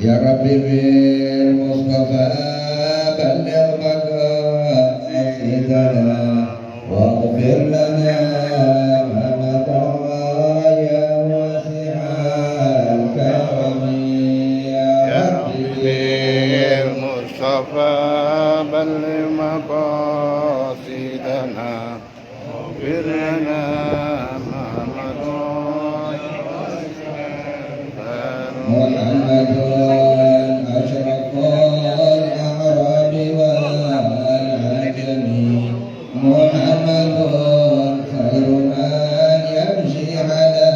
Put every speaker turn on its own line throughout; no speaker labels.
يا ربي بالمصطفى بلغ مقاصدنا واغفر لنا ما مضى يا واسع الكرم يا ربي
بالمصطفى بلغ مقاصدنا واغفر لنا ما مضى
محمد أشرف الأعراب والعجم محمد خير من يمشي على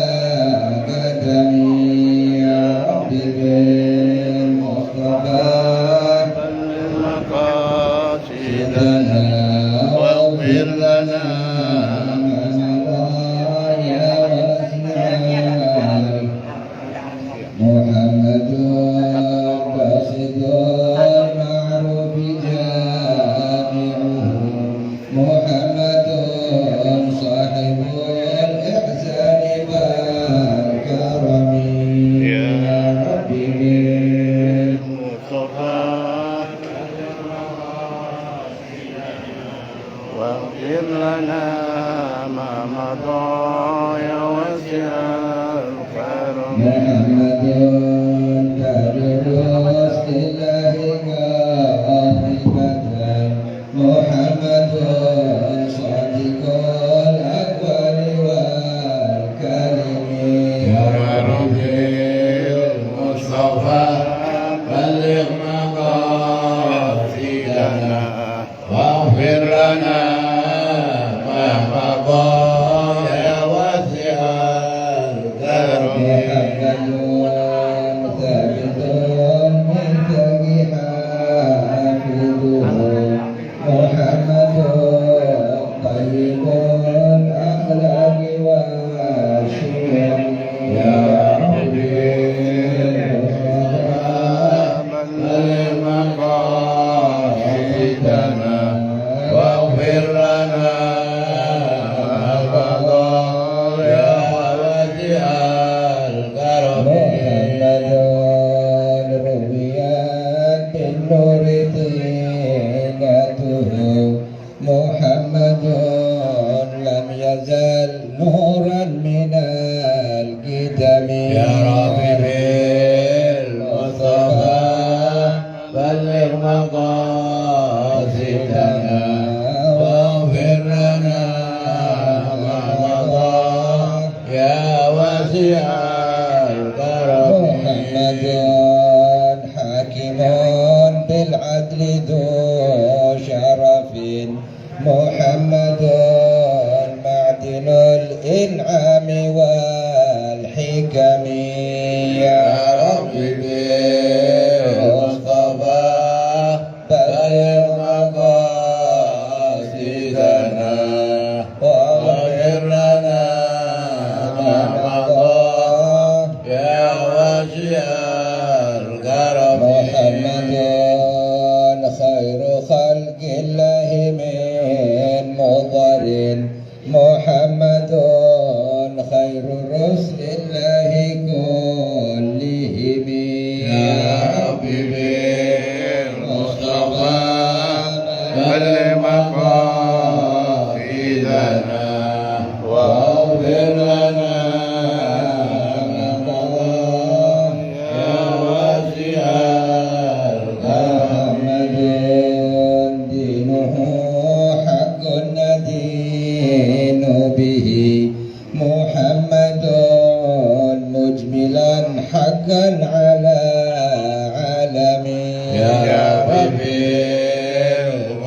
قدمه يا رب بالمصطفى
بلغ مقاصدنا واغفر لنا
محمد قاصد المعروف جامعه محمد صاحب الإحسان والكرم يا رب
بالمصطفى واغفر لنا ما مضى يا واسع الكرم
محمد تاج رسل الله غاضبة محمد صادق الأقوال والكلم
يا رب المصطفى بلغ مقاصدنا واغفر لنا ما مضى يا واسع الكرم
محمد ثابت مرتقي حافظه محمد طيب الأخلاق والشيم يا ربي
بلغ مقاصدنا واغفر لنا ما مضى يا واسع الكرم
محمد رويت بالنور طينته محمد لم يزل نورا من الكتم
يا رب بالمصطفى بلغ مقاصدنا واغفر لنا ما مضى يا واسع الكرم
محمد حاكم بالعدل ذو شرف محمد معدن الإنعام والحكم
يا رب بالمصطفى بلغ مقاصدنا واغفر لنا ما مضى يا واسع الكرم
محمد خير خلق الله من مضر محمد خير رسل الله كلهم
يا رب بالمصطفى بلغ مقاصدنا واغفر لنا ما مضى يا واسع الكرم
محمد دينه حق ندين به محمد مجملا حقا على عالمين
يا رب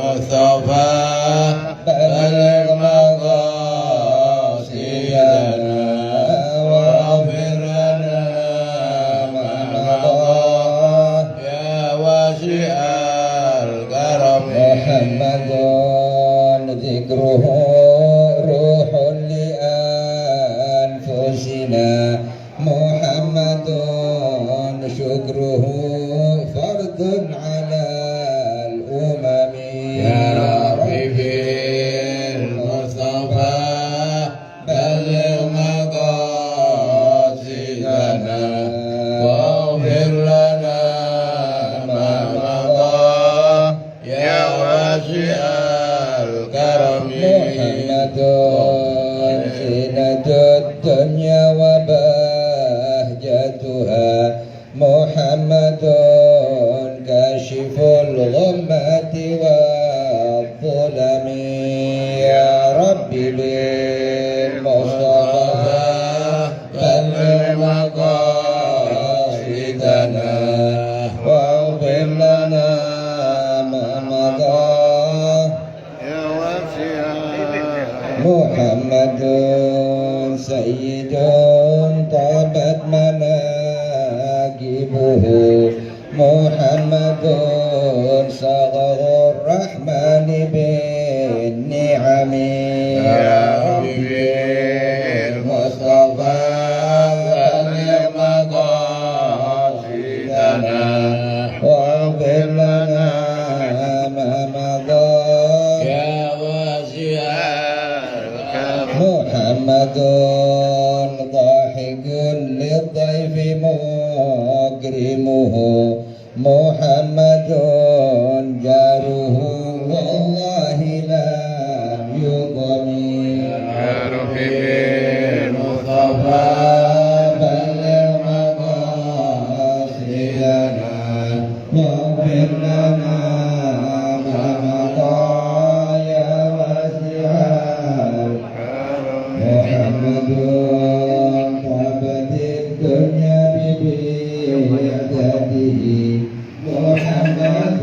بالمصطفى بلغ مقاصدنا واغفر لنا ما مضى يا واسع الكرم
محمد ذكره روح لأنفسنا محمد شكره فرض على الأمم
يا رب بالمصطفى بلغ مقاصدنا واغفر لنا
وبهجتها محمد كاشف الغمة والظلم يا رب بالمصطفى بلغ مقاصدنا واغفر لنا ما مضى محمد سيد طابت مناكبه محمد صغر الرحمن بالنعم يا ربي المصطفى بلغ مقاصدنا واغفر لنا ما مضى
يا واسع
محمد ضاحك للضيف مكرمه محمد جاره والله لا يضمي
يا ربي المصطفى
بلغ مقاصدنا واغفر لنا ما مضى يا واسع محمد طابت الدنيا ببعدته محمد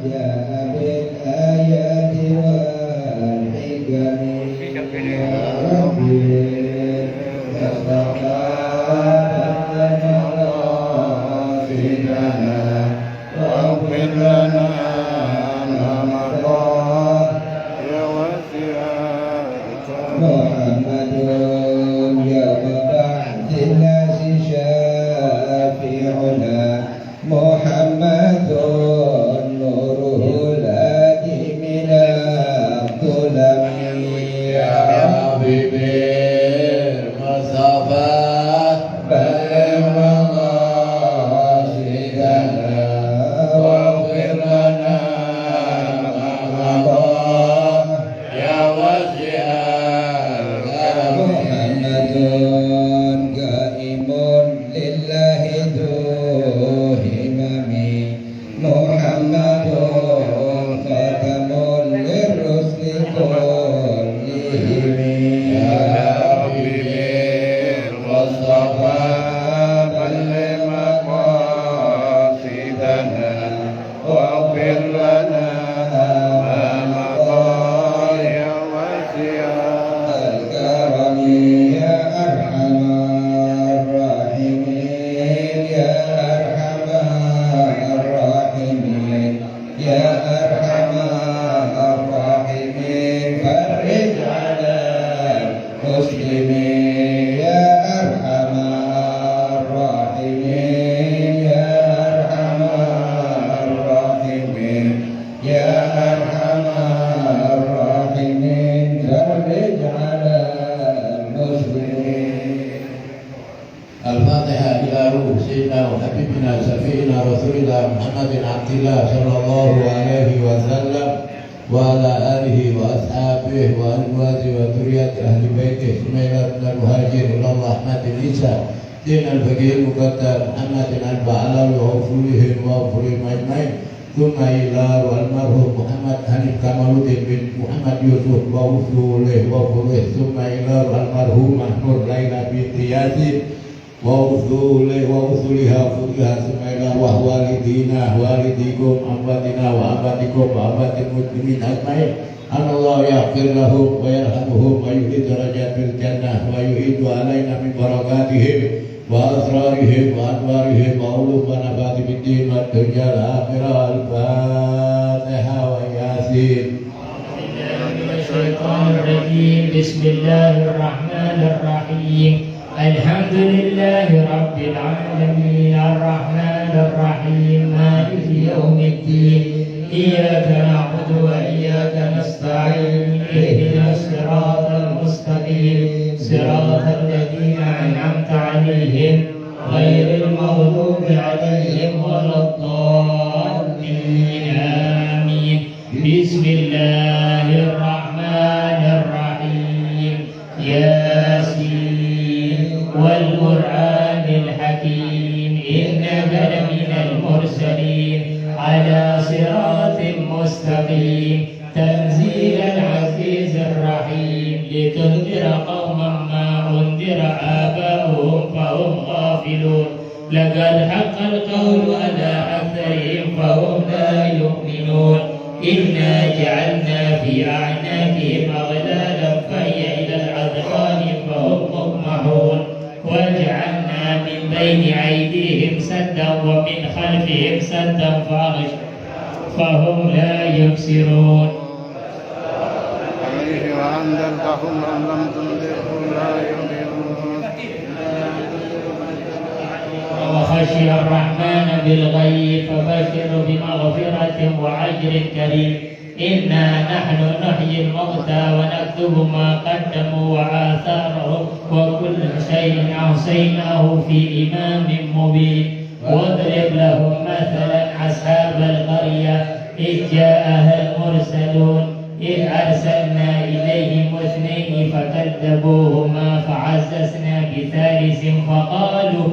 جاء بالآيات والحكم يا ربي مصطفى بلغ مقاصدنا واغفر لنا ما مضى محمد يوم بعث الناس شافعنا محمد نوره الهادي من الظلم يا
حبيبي المصطفى
بلغ مقاصدنا واغفر لنا ما مضى
يا واسع
محمد قائم لله ذو همم محمد خاتم للرسل كلهم
يا حبيبي المصطفى بلغ مقاصدنا واغفر لنا ما مضى يا واسع
الكرم يا أرحم الراحمين يا أرحم الراحمين يا أرحم الراحمين فرج على المسلمين يا أرحم الراحمين يا أرحم الراحمين يا أرحم الراحمين فرج على المسلمين
الفاتحة إلى روح سيدنا وحبيبنا شفيعنا رسول الله محمد عبد الله صلى الله عليه وسلم وعلى آله وأصحابه وأزواجه وذرية أهل بيته ثم إلى المهاجر إلى الله أحمد الإنسان دين الفقيه المقدر محمد البعلاوي وأصولهم وأصولهم أجمعين ثم إلى المرحوم محمد حنيف كمال الدين بن محمد يوسف وأصوله وأصوله ثم إلى المرحوم محمود ليلى بنت ياسين وأصوله وأصولها وأصولها ثم إلى والدينا والديكم أمواتنا وأمواتكم وأموات المسلمين أجمعين أن الله يغفر لهم ويرحمهم ويؤتي درجات في الجنة ويعيد علينا من بركاتهم وأسرارهم وأنوارهم وعلوم ونفات في الدين والدنيا الآخرة الفاتحة وياسين
الشيطان الرجيم بسم الله الرحمن الرحيم الحمد لله رب العالمين الرحمن الرحيم مالك يوم الدين إياك نعبد وإياك نستعين اهدنا الصراط المستقيم صراط الذين أنعمت عليهم غير المغضوب عليهم ولا الضالين آمين بسم الله الرحمن الرحيم ياسين والقرآن الحكيم إنك لمن المرسلين على صراط مستقيم تنزيل العزيز الرحيم لتنذر قوما ما أنذر آباؤهم فهم غافلون لقد حق القول على أكثرهم فهم لا يؤمنون إنا جعلنا في أعناقهم أغلالا فهي إلى الأذقان فهم مقمحون وجعلنا من بين أيديهم سدا ومن خلفهم سدا فهم لا يبصرون
عليه وأنذرتهم أم لم تنذرهم لا يؤمنون
وخشي الرحمن بالغيب فبشر بمغفرة وأجر كريم إنا نحن نحيي الموتى ونكتب ما قدموا وآثارهم وكل شيء أحصيناه في إمام مبين واضرب لهم مثلا أصحاب القرية إذ جاءها المرسلون إذ أرسلنا إليهم اثنين فكذبوهما فعززنا بثالث فقالوا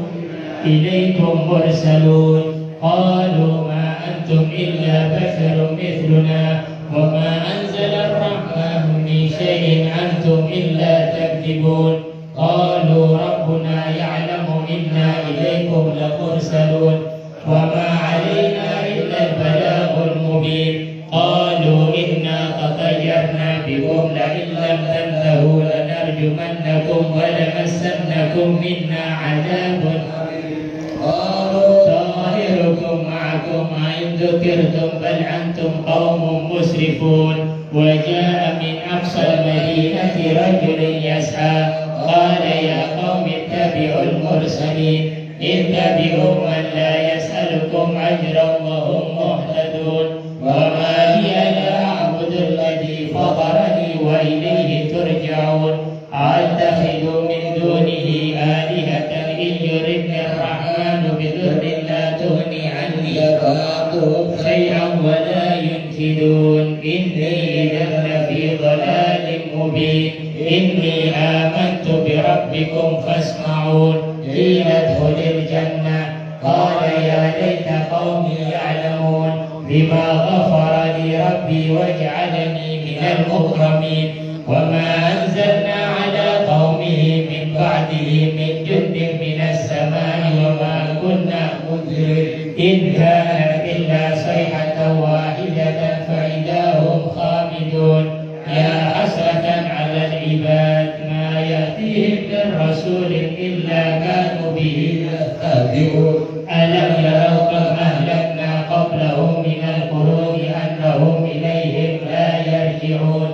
إليكم مرسلون قالوا ما أنتم إلا بشر مثلنا وما أنزل الرحمن من شيء أنتم إلا تكذبون قالوا ربنا يعلم إنا إليكم لمرسلون وما علينا إلا البلاغ المبين قالوا إنا تطيرنا بكم لئن لم تنتهوا لنرجمنكم ولمسنكم منا عذاب قالوا طائركم معكم أئن ذكرتم بل أنتم قوم مسرفون وجاء من أقصى المدينة رجل يسعى قال يا قوم اتبعوا المرسلين اتبعوا من لا يسألكم أجرا وهم مهتدون وما لي لا أعبد الذي فطرني وإليه ترجعون أتخذ من دونه آلهة إن يردني الرحمن بضر لا تغني عني شفاعتهم شيئا ولا ينفذون إني إذا لفي ضلال مبين إني آمنت بربكم فاسمعون قيل ادخل الجنة قال يا ليت قومي يعلمون بما غفر لي ربي وجعلني من المكرمين وما أنزلنا على قومه من بعده من جند من السماء وما كنا منذرين إن كانت إلا صيحة واحدة فإذا هم خامدون يا حسرة على العباد ما يأتيهم من رسول إلا كانوا به يستهزئون ألم يروا كم أهلكنا قبلهم من القرون أنهم إليهم لا يرجعون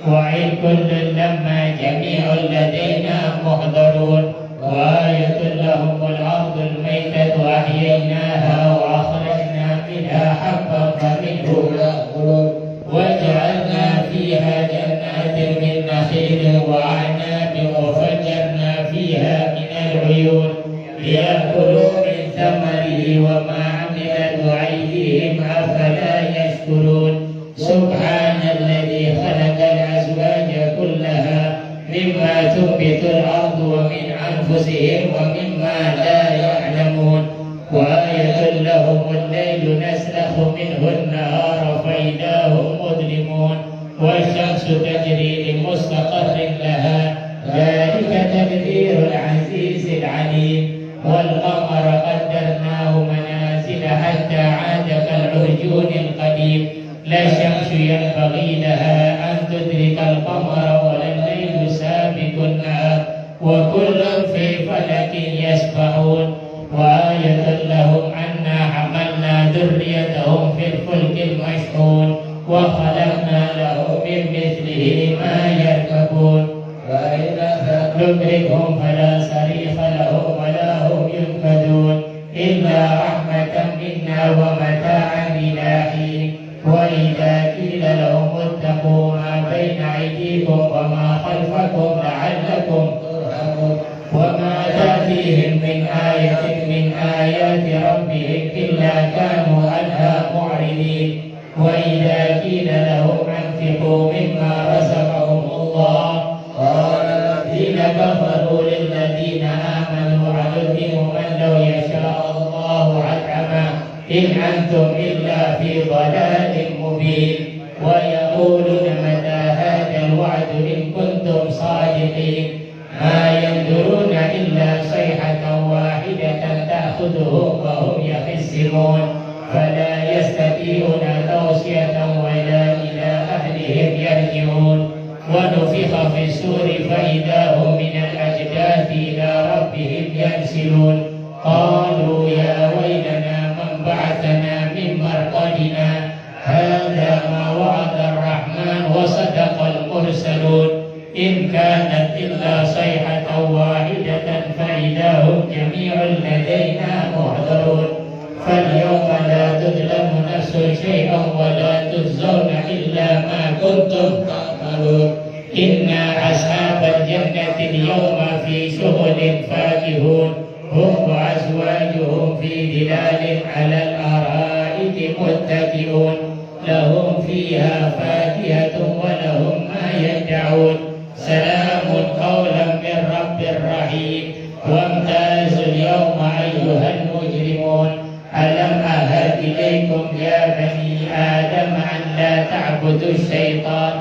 وإن كل لما جميع لدينا محضرون وآية لهم الأرض الميتة أحييناها وأخرجنا منها حبا فمنه يأكلون وجعلنا فيها جنات من نخيل وأعناب وفجرنا فيها من العيون ليأكلوا من ثمره وما عملت أيديهم أفلا يشكرون سبحان الذي خلق الأزواج كلها مما تنبت الأرض ومن أنفسهم ومما لا يعلمون وآية لهم الليل نسلخ منه النهار فإذا هم مظلمون والشمس تجري لمستقر لها ذلك تقدير العزيز العليم والقمر قدرناه منازل حتى عاد كالعرجون القديم لا الشمس ينبغي لها أن تدرك القمر ولا الليل سابق النهار وكل في فلك يسبحون وآية لهم أنا حملنا ذريتهم في الفلك المشحون وخلقنا لهم من مثله ما يركبون وإذا ندركهم فلا صريخ لهم ولا هم ينقذون إلا رحمة منا ومتاعا إلى حين وإذا قيل لهم اتقوا ما بين أيديكم وما خلفكم لعلكم ترحمون وما تأتيهم من آية من آيات ربهم إلا كانوا عنها معرضين وإذا قيل لهم أنفقوا مما رزقهم الله قال الذين كفروا للذين إن أنتم إلا في ضلال مبين ويقولون متى هذا الوعد إن كنتم صادقين ما ينظرون إلا صيحة واحدة تأخذهم وهم يخصمون فلا يستطيعون توصية ولا إلى أهلهم يرجعون ونفخ في السور فإذا هم من الأجداث إلى ربهم ينسلون قالوا يا ويلنا من بعثنا من مرقدنا هذا ما وعد الرحمن وصدق المرسلون إن كانت إلا صيحة واحدة فإذا هم جميع لدينا محضرون فاليوم لا تظلم نفس شيئا ولا تجزون إلا ما كنتم تعملون إنا أصحاب الجنة اليوم في شغل فاكهون هم وأزواجهم في ظلال على الأرائك متكئون لهم فيها فاكهة ولهم ما يدعون سلام قولا من رب رحيم وامتازوا اليوم أيها المجرمون ألم أعهد إليكم يا بني آدم أن لا تعبدوا الشيطان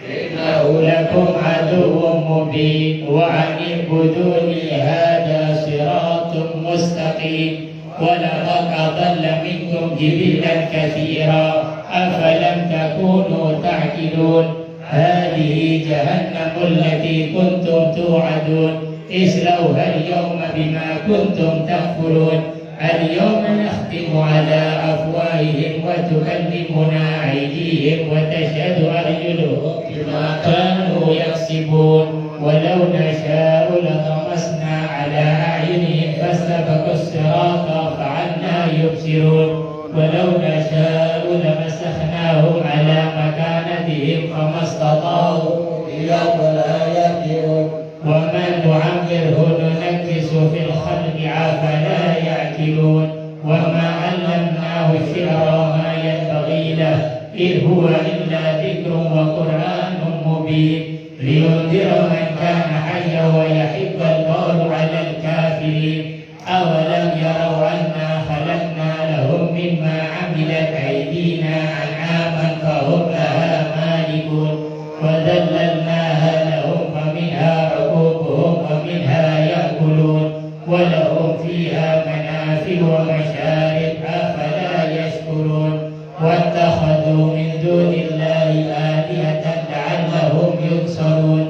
إنه لكم عدو مبين وأن اعبدوني هذا صراط مستقيم ولقد أضل منكم جبلا كثيرا أفلم تكونوا تعقلون هذه جهنم التي كنتم توعدون اصلوها اليوم بما كنتم تكفرون اليوم نختم على أفواههم وتكلمنا أيديهم وتشهد أرجلهم بما كانوا يكسبون ولو نشاء لطمسنا على أعينهم فاستبقوا الصراط فعنا يبصرون ولو نشاء لمسخناهم على مكانتهم فما استطاعوا اليوم لا يرجعون ومن نعمره ننكس في الخلق أفلا يعقلون وما علمناه الشعر وما ينبغي له إن هو إلا ذكر وقرآن مبين لينذر من كان حيا ويحب القول على الكافرين أولم يروا أنا خلقنا لهم مما عملت أيدينا أنعاما فهم لها مالكون وذللناها لهم فمنها ركوبهم ومنها يأكلون ولهم فيها منافع ومشارب أفلا يشكرون واتخذوا من دون الله آلهة لعلهم ينصرون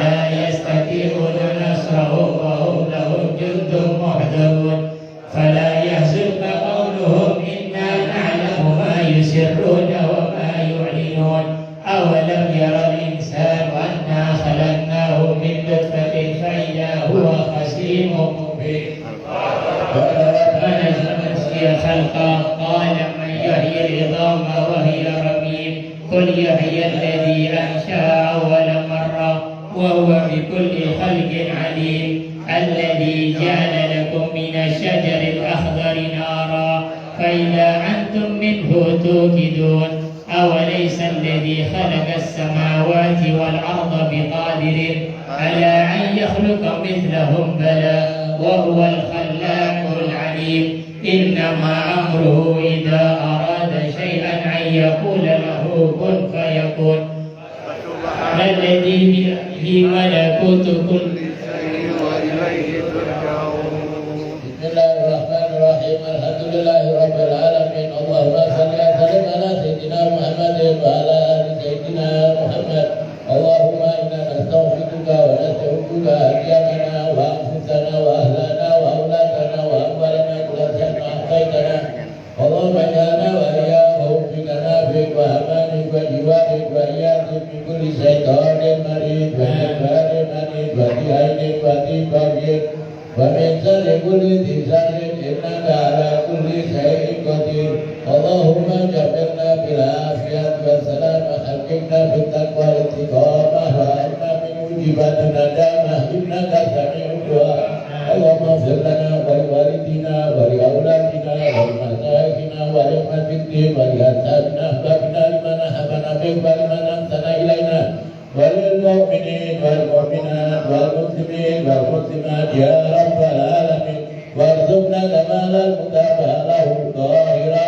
لا يستطيعون نصرهم وهم لهم جند محضرون فلا يحزنك قولهم إنا نعلم ما يسرون وما يعلنون أولم يرى الإنسان أنا خلقناه من نطفة فإذا هو خصيم مبين ونسي خلقه قال من يحيي العظام وهي رميم قل يحيي الذي أنشأ أول مرة وهو بكل خلق عليم الذي جعل لكم من الشجر الأخضر نارا فإذا أنتم منه توقدون أوليس الذي خلق السماوات والأرض بقادر على أن يخلق مثلهم بلى وهو الخلاق العليم إنما أمره إذا أراد شيئا أن يقول له كن فيكون الذي بيده ملكوت كل
شيء وإليه ترجعون
بسم الله الرحمن الرحيم الحمد لله رب العالمين اللهم صل وسلم على سيدنا محمد وعلى آل سيدنا محمد اللهم إنا نستغفرك ونستغفرك أيامنا وأنفسنا وأهلنا وأولادنا وأموالنا كل شيء أعطيتنا اللهم اجعلنا وإياهم في كنافك وأمانك وجوارك وإياكم من كل شيطان مريض وجبار مريض وذي عين وذي بغي ومن شر كل ذي شر إنك على كل شيء قدير اللهم جبرنا بالعافية والسلام حققنا بالتقوى والاستقامة وأرنا من موجبات الندامة إنك سميع الدعاء اللهم اغفر لنا ولوالدينا ولأولادنا ولمشايخنا ولأمة الدين ولأصحابنا أحبابنا لمن أحبنا بك ولمن أحسن إلينا وللمؤمنين والمؤمنات والمسلمين والمسلمات يا رب العالمين وارزقنا كمال المتابعة له ظاهرا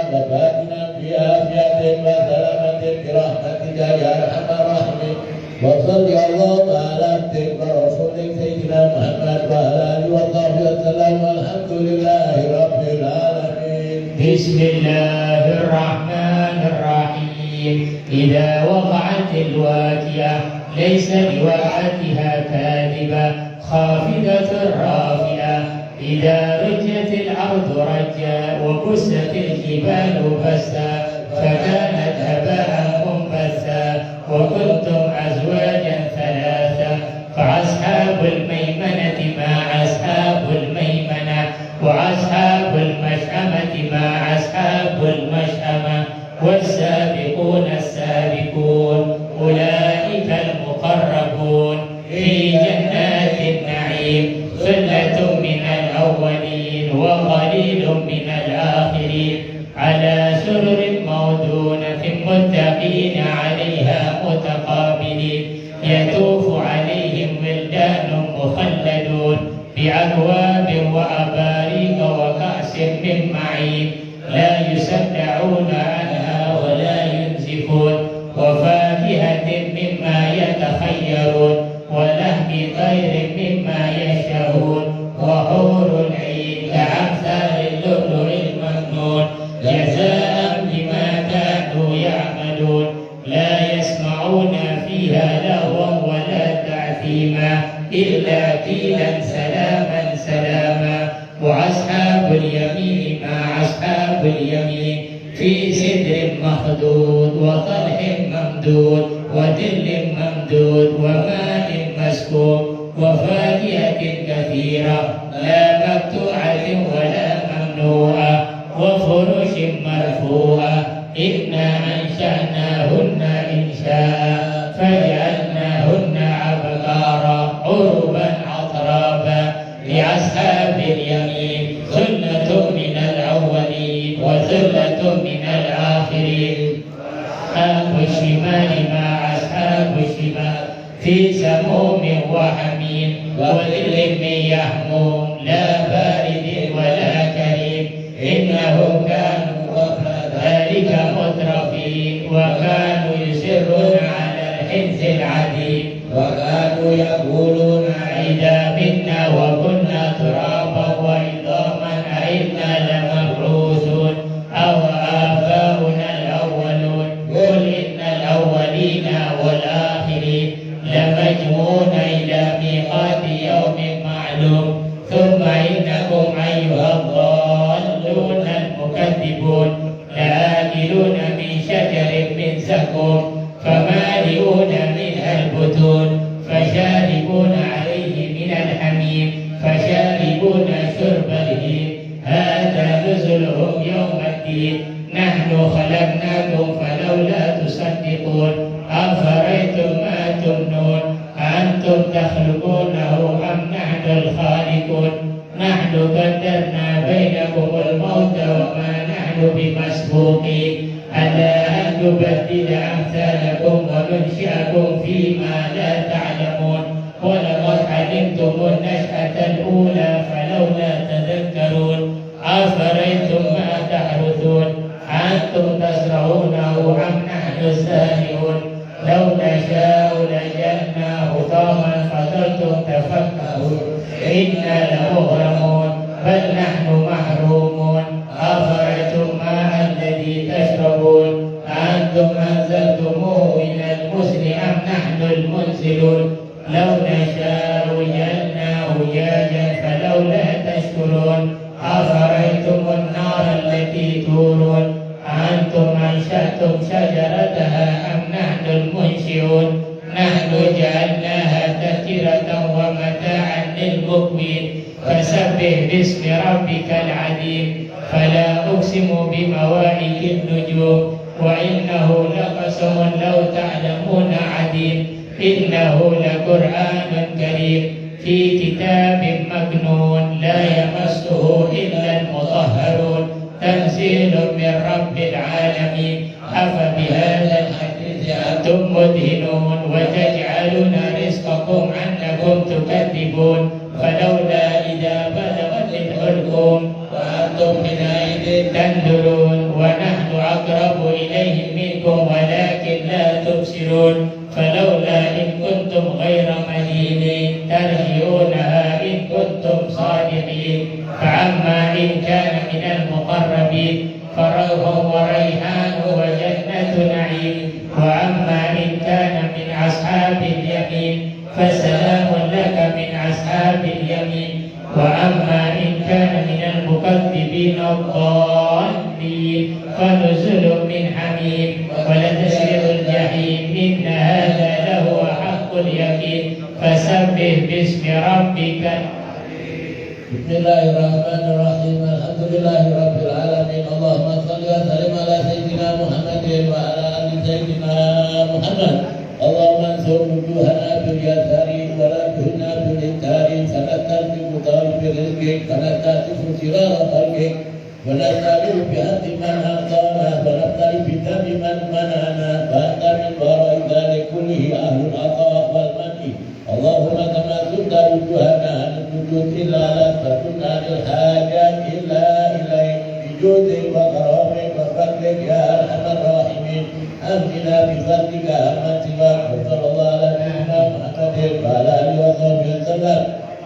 وسلم والحمد لله رب العالمين.
بسم الله الرحمن الرحيم. إذا وقعت الواقعة ليس لوقعتها كاذبة خافضة رافعة. إذا رجت الأرض رجا وبست الجبال بسا فكانت هباء منبثا وكنتم أزواجا ثلاثا فأصحاب الميمنة ما أصحاب الميمنة وأصحاب المشأمة ما أصحاب المشأمة والسابقون السابقون أولئك المقربون في جنات النعيم ثلة من الأولين وقليل من الآخرين على سرر موضونة متقين عليها متقابلين يطوف عليهم ولدان مخلدون بأكواب وأباريق وكأس من معين لا يصدعون عنها ولا ينزفون وفاكهة مما يتخيرون ولحم طير مما يشتهون وحور العين كأمثال اللؤلؤ المكنون جزاء بما كانوا يعملون لا يسمعون فيها لغوا ولا تعثيما إلا قيلا سلاما سلاما. وأصحاب اليمين ما أصحاب اليمين في سدر مخضود وطلح ممدود وظل ممدود وماء مسكوب وفاكهة كثيرة لا مقطوعة ولا ممنوعة وفرش مرفوعة إنا أنشأناهن إنشاء فجعلناهن أبكارا عربا أترابا. لأصحاب اليمين ثلة من الأولين وثلة من الآخرين. أصحاب الشمال ما أصحاب الشمال في سموم وحميم وظل من يحموم لا بارد ولا كريم إنهم كانوا قبل ذلك مترفين وكانوا يصرون على الحنث العديم وكانوا يقولون إذا متنا وكنا ترابا وعظاما أئنا لمبعوثون أو آباؤنا الأولون قل إن الأولين والآخرين لمجموعون إلى ميقات يوم معلوم ثم إنكم أيها الضالون المكذبون لآكلون من شجر من زقوم فمالئون منها البطون فشاربون عليه من الحميم فشاربون شرب الهيم هذا نزلهم يوم الدين نحن خلقناكم فلولا تصدقون أفرأيتم ما تمنون أنتم تخلقونه أم نحن الخالقون نحن قدرنا بينكم الموت وما نحن بمسبوقين ألا أن نبدل أمثالكم وننشئكم فيما لا تعلمون ولقد علمتم النشأة الأولى فلولا تذكرون أفرأيتم ما تحرثون أنتم تزرعونه أم نحن الزارعون لو نشاء لجعلناه طعما فظلتم تفكهون إنا لمغرمون بل نحن محرومون أفرأيتم ماء الذي تشربون أنتم أنزلتموه من المزن أم نحن المنزلون لو نشاء جعلناه جاجا فلولا تشكرون أفرأيتم النار التي تورون أنتم أنشأتم شجرتها أم نحن المنشئون نحن جعلناها تذكرة ومتاعا للمقوين فسبح باسم ربك العظيم فلا أقسم بمواعيد النجوم وإنه لقسم لو تعلمون عظيم إنه لقرآن كريم في كتاب مكنون لا يمسه إلا المطهرون تنزيل من رب العالمين أفبهذا الحديث أنتم مدهنون وتجعلون رزقكم أنكم تكذبون فلولا إذا بلغت الحلقوم وأنتم حينئذ تنظرون ونحن أقرب إليه منكم ولكن لا تبصرون فلولا إن كنتم غير مدينين ترجعونها إن كنتم صادقين فأما إن كان من المقربين فروح وريحان وجنة نعيم. وأما إن كان من أصحاب اليمين فسلام لك من أصحاب اليمين. وأما إن كان من المكذبين الضالين فنزل من حميم ولتسلم الجحيم إن هذا لهو حق اليقين. فسبح باسم ربك.
Bismillahirrahmanirrahim. Alhamdulillahirabbil alamin. Allahumma shalli wa sallim ala sayyidina Muhammadin wa ala ali sayyidina Muhammad. Allahumma ansur wujuhana bil yasari wa la tuhna bil inkari. Sanatan bi mutalib rizqik wa la tasifu sirara khalqik wa la talu bi hati man aqama wa la tali bi dami man manana wa anta min wara'i dhalik kullihi ahlul aqa wal mani. Allahumma kama sutta wujuhana wujud illa la takunna lil hajat illa ilaik bijudi wa karamik wa fadlik ya arhamar rahimin. Amina bi fadlika amman siwa wa sallallahu ala nabiyyina Muhammadin wa ala alihi wa sahbihi wasallam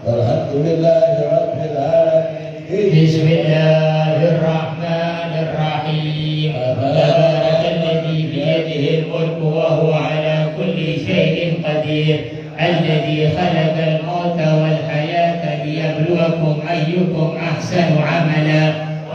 walhamdulillahi rabbil alamin.
Bismillahirrahmanirrahim. Tabarakalladzi biyadihi al-mulku wa huwa ala kulli shay'in qadir. الذي خلق الموت والحياة ليبلوكم أيكم أحسن عملا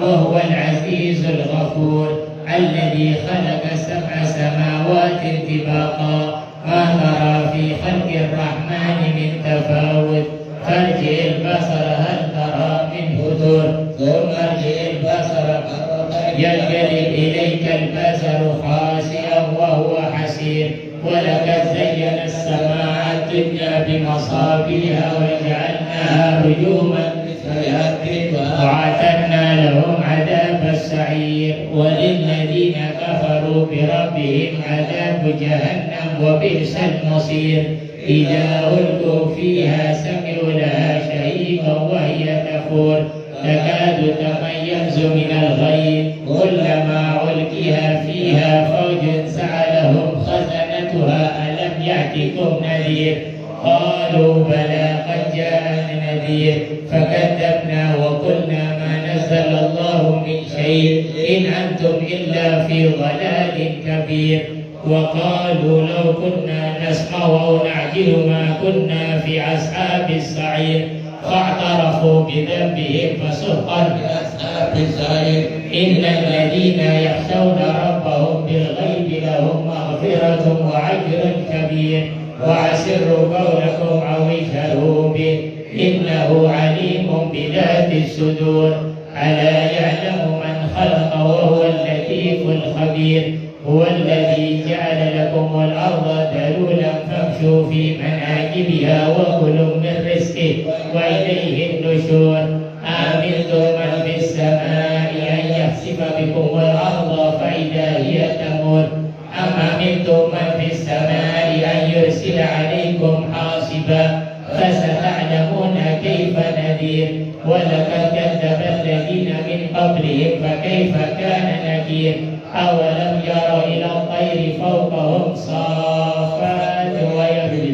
وهو العزيز الغفور. الذي خلق 7 سماوات طباقا ما ترى في خلق الرحمن من تفاوت. فارجع البصر هل ترى من فطور ثم ارجع البصر ينقلب إليك البصر خاسئا وهو حسير. ولقد زينا السماء الدنيا بمصابيح وجعلناها رجوما للشياطين وأعتدنا لهم عذاب السعير. وللذين كفروا بربهم عذاب جهنم وبئس المصير. إذا ألقوا فيها سمعوا لها شهيقا وهي تفور تكاد تميز من الغيظ كلما ألقي فيها فوج سألهم خزنتها ألم يأتكم نذير قالوا بلى قد جاءنا نذير فكذبنا وقلنا ما نزل الله من شيء إن أنتم إلا في ضلال كبير. وقالوا لو كنا نسمع أو نعقل ما كنا في أصحاب السعير فاعترفوا بذنبهم فسحقا لأصحاب السعير. إن الذين يخشون ربهم بالغيب لهم مغفرة وأجر كبير. وأسروا قولكم أو اجهروا به إنه عليم بذات الصدور. ألا يعلم من خلق وهو اللطيف الخبير. هو الذي جعل لكم الأرض ذلولا فامشوا في مناكبها وكلوا من رزقه وإليه النشور. آمنتم من في السماء أن يخسف بكم الأرض فإذا هي تمور أم أمنتم من في السماء أن يرسل عليكم حاصبا فستعلمون كيف نذير. ولقد كذب الذين من قبلهم فكيف كان نكير. أولم يروا إلى الطير فوقهم صافات ويبر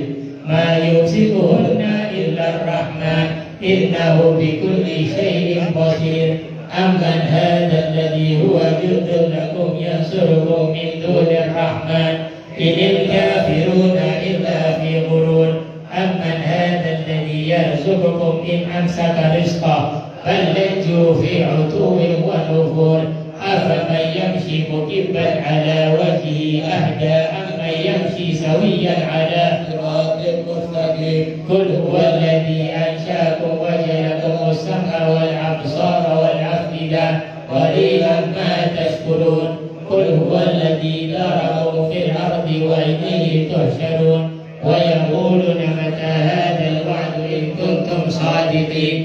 ما يمسكهن إلا الرحمن إنه بكل شيء بصير. أمن هذا الذي هو جند لكم ينصركم من دون الرحمن إن الكافرون إلا في غرور. أمن هذا الذي يرزقكم إن أمسك رزقه بل لجوا في عتو ونفور. أفمن يمشي مكبا على وجهه أهدى أمن يمشي سويا على صراط مستقيم. قل هو الذي أنشأكم وجعلكم السمع والأبصار والأفئدة قليلا ما تشكرون. قل هو الذي ذرأكم في الأرض وإليه تحشرون. ويقولون متى هذا الوعد إن كنتم صادقين.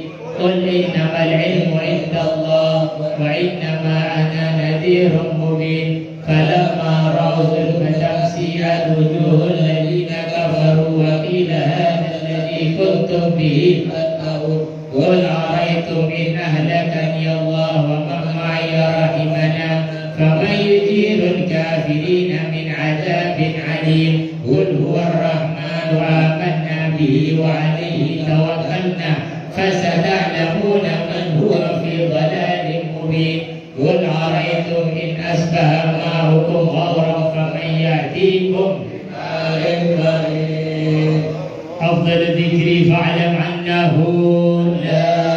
قل إنما العلم عند الله وإنما أنا نذير مبين. فلما رأوا زلفة سيئت وجوه الذين كفروا وقيل هذا الذي كنتم به تدعون. قل أرأيتم إن أهلكني الله ومن معي رحمنا فمن يجير الكافرين من عذاب عليم. قل هو الرحمن آمنا به وعليه توكلنا فستعلمون من أفضل الذكر فاعلم أنه لا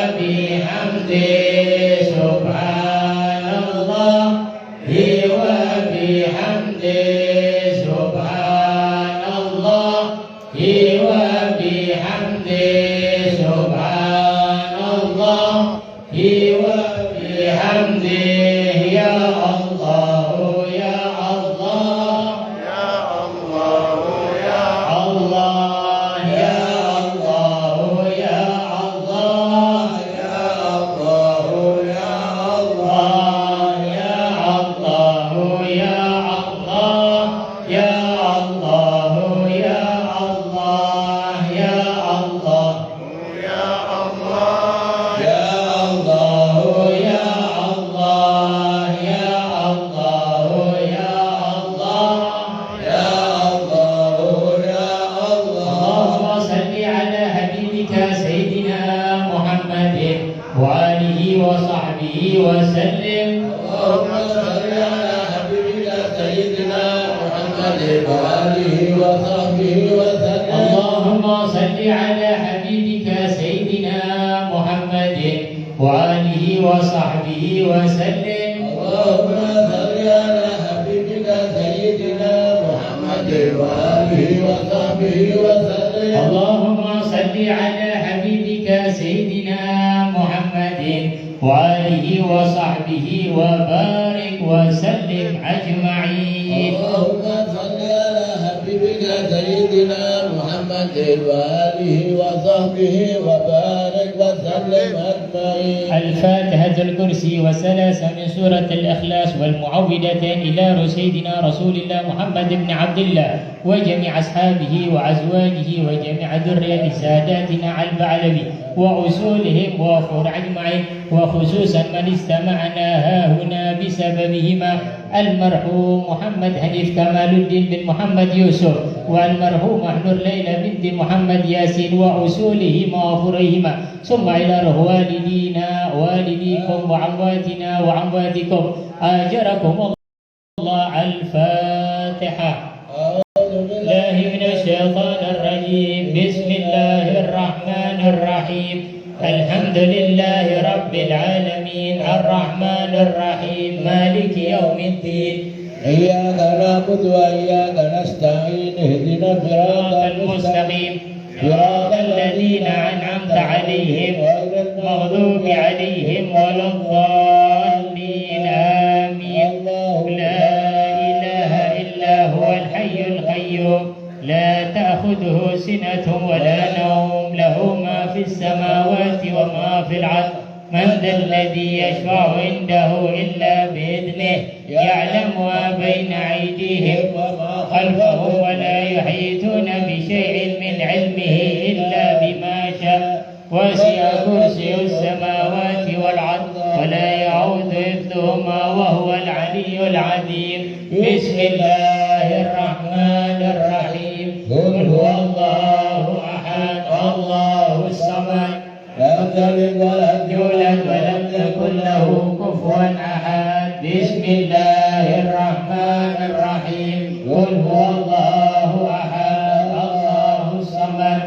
وبحمده سبحان الله وبحمده سبحان الله وبحمده سبحان الله وبحمده يا الله يا الله
يا الله يا
الله يا الله يا الله
Ya Allah, Ya Allah,
يا الله يا الله يا الله يا الله يا الله
يا الله
Ya Allah,
يا الله يا الله يا الله
Ya Allah, Ya Allah.
اللهم صل على حبيبك سيدنا محمد وآله وصحبه وسلم
اللهم صل على حبيبك سيدنا محمد وآله وصحبه وسلم.
اللهم صل على حبيبك سيدنا محمد وآله وصحبه وسلم
اللهم صل على حبيبك سيدنا محمد وآله وصحبه وسلم.
اللهم صل على حبيبك سيدنا محمد وآله وصحبه وبارك وسلم أجمعين
اللهم صل على حبيبك سيدنا محمد وآله وصحبه وبارك وسلم أجمعين.
الفاتحة الكرسي وثلاثة من سورة الإخلاص والمعوذتين إلى سيدنا رسول الله محمد بن عبد الله وجميع أصحابه وأزواجه وجميع ذرية ساداتنا البعلوي وأصولهم وفروع أجمعين وخصوصا من استمعنا ها هنا بسببهما المرحوم محمد حنيف كمال الدين بن محمد يوسف والمرحوم نور ليلى بنت محمد ياسين وأصولهما وفروعهما ثم إلى روح والدينا والديكم وعمواتنا وعمواتكم آجركم الله. الفاتحة.
أعوذ بالله
الله من الشيطان الرجيم. بسم الله الرحمن الرحيم. الحمد لله رب العالمين الرحمن الرحيم مالك يوم الدين.
إياك نعبد وإياك نستعين اهدنا الصراط
المستقيم صراط الذين أنعمت عليهم المغضوب عليهم ولا الضالين آمين. لا إله إلا هو الحي القيوم لا تأخذه سنة ولا نوم له ما في السماوات وما في الأرض من ذا الذي يشفع عنده إلا بإذنه يعلم ما بين أيديهم وما خلفهم ولا يحيطون بشيء من علمه إلا بما شاء وسع كرسي السماوات والأرض ولا يعود حفظهما وهو العلي العظيم. بسم الله الرحمن الرحيم. قل هو الله أحد الله الصمد
لم يلد ولم
يولد ولم يكن له كفوا أحد. بسم الله الرحمن الرحيم. قل هو الله أحد الله الصمد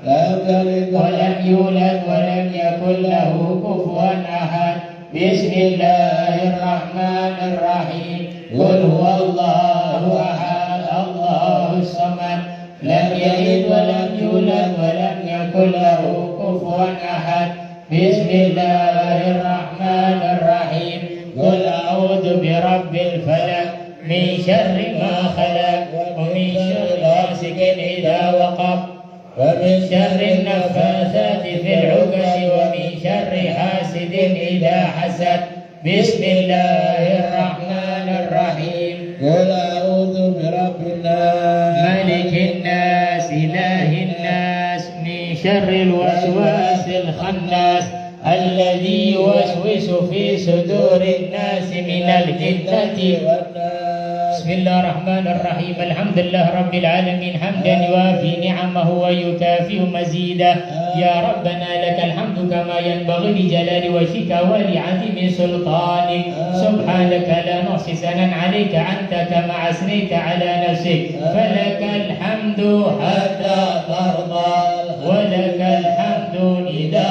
لم يلد
ولم يولد ولم يكن له كفوا أحد. بسم الله الرحمن الرحيم. قل هو الله أحد الله الصمد لم يلد ولم يولد ولم يكن له كفوا أحد. بسم الله الرحمن الرحيم. قل أعوذ برب الفلق من شر ما خلق ومن شر غاسق إذا وقب ومن شر النفاثات في العقد ومن شر حاسد إذا حسد. بسم الله الرحمن الرحيم.
قل أعوذ برب الناس
ملك الناس إله الناس من شر الوسواس الخناس الذي يوسوس في صدور الناس من الجنة
والناس.
بسم الله الرحمن الرحيم. الحمد لله رب العالمين حمدا يوافي نعمه ويكافئ مزيدا. يا ربنا لك الحمد كما ينبغي لجلال وجهك ولعظيم سلطانك. سبحانك لا نحصي ثناء عليك أنت كما أثنيت على نفسك. فلك الحمد حتى ترضى ولك الحمد إذا